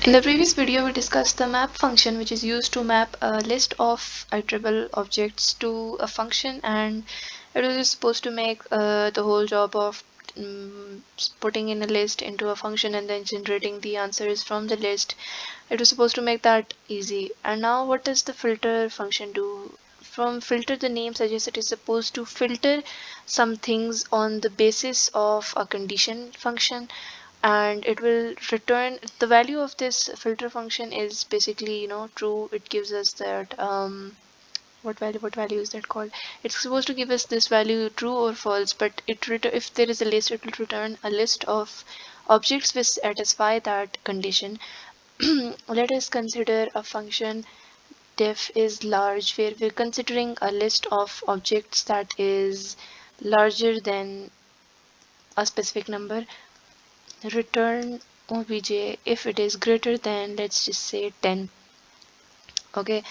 In the previous video, we discussed the map function, which is used to map a list of iterable objects to a function, and it was supposed to make the whole job of putting in a list into a function and then generating the answers from the list. It was supposed to make that easy. And now what does the filter function do? From filter, the name suggests it is supposed to filter some things on the basis of a condition function, and it will return the value of this filter function is basically, true. It gives us that what value is that called? It's supposed to give us this value, true or false, but if there is a list, it will return a list of objects which satisfy that condition. Let us consider a function def is large, where we're considering a list of objects that is larger than a specific number. Return obj if it is greater than, let's just say, 10. Okay,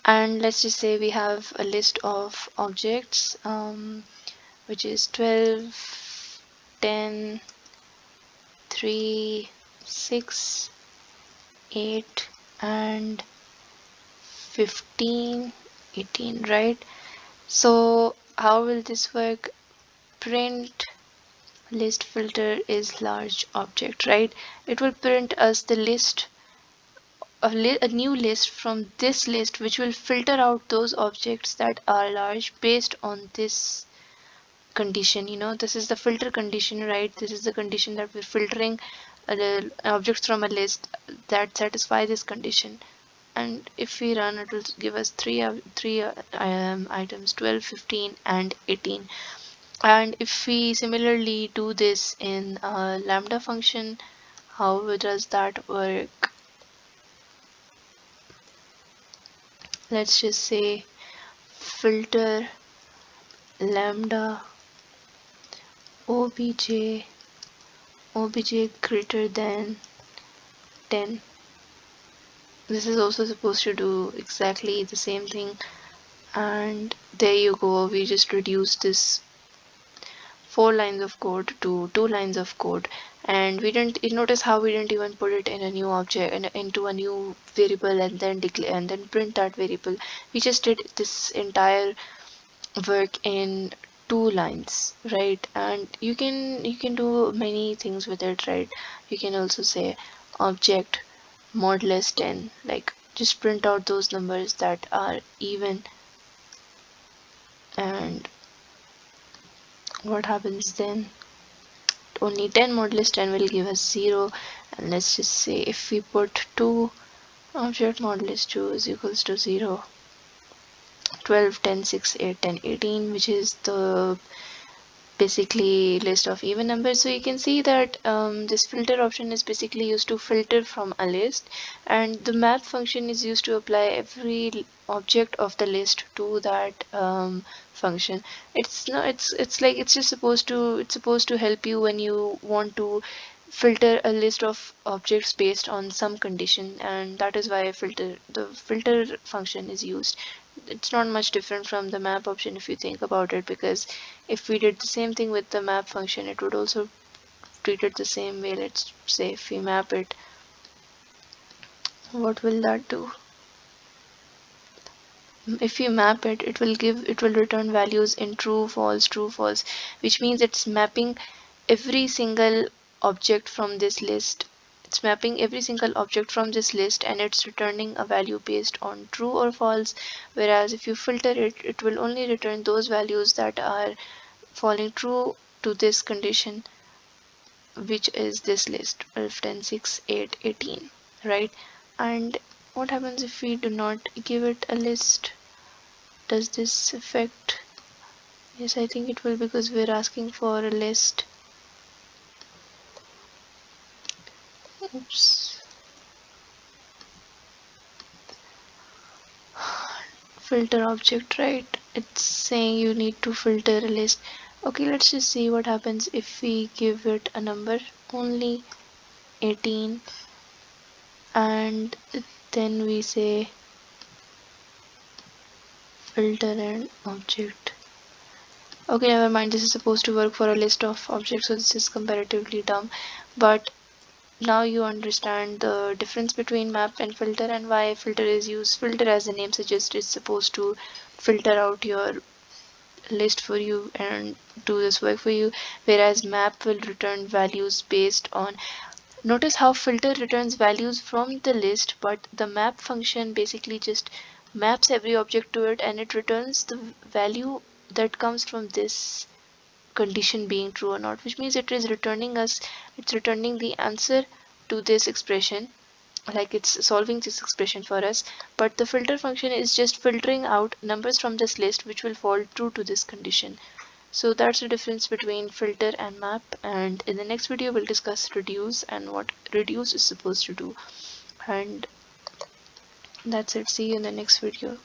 and let's just say we have a list of objects, which is 12, 10, 3, 6, 8, and 15, 18, right? So how will this work? Print list filter is large object, right? It will print us the list, a new list from this list, which will filter out those objects that are large based on this condition. This is the filter condition, right? This is the condition that we're filtering objects from a list that satisfy this condition. And if we run, it will give us three items: 12, 15, and 18. And if we similarly do this in a lambda function, how does that work? Let's just say filter lambda obj greater than 10. This is also supposed to do exactly the same thing, and there you go. We just reduced this 4 lines of code to 2 lines of code, and we didn't notice how we didn't even put it in a new object, into a new variable, and then declare and then print that variable. We just did this entire work in 2 lines, right? And you can do many things with it, right? You can also say object modulus 10, like just print out those numbers that are even, and what happens then? Only 10 modulus 10 will give us 0. And let's just say if we put 2, object modulus 2 is equals to 0. 12, 10, 6, 8, 10, 18, which is the basically list of even numbers. So you can see that this filter option is basically used to filter from a list, and the map function is used to apply every object of the list to that function. It's not it's like it's supposed to help you when you want to filter a list of objects based on some condition, and that is why the filter function is used. It's not much different from the map option if you think about it, because if we did the same thing with the map function, it would also treat it the same way. Let's say if we map it, what will that do? If you map it, it will return values in true, false, true, false, which means it's mapping every single object from this list. It's mapping every single object from this list, and it's returning a value based on true or false. Whereas if you filter it, it will only return those values that are falling true to this condition, which is this list: 12, 10, 6, 8, 18, right? And what happens if we do not give it a list? Does this affect? Yes, I think it will, because we're asking for a list. Oops. Filter object, right? It's saying you need to filter a list. Okay, let's just see what happens if we give it a number, only 18, and then we say filter an object. Okay, never mind, this is supposed to work for a list of objects, so this is comparatively dumb. But now you understand the difference between map and filter, and why filter is used. Filter, as the name suggests, is supposed to filter out your list for you and do this work for you, whereas map will return values based on. Notice how filter returns values from the list, but the map function basically just maps every object to it, and it returns the value that comes from this condition being true or not, which means it's returning the answer to this expression, like it's solving this expression for us. But the filter function is just filtering out numbers from this list which will fall true to this condition. So that's the difference between filter and map, and in the next video we'll discuss reduce and what reduce is supposed to do. And that's it. See you in the next video.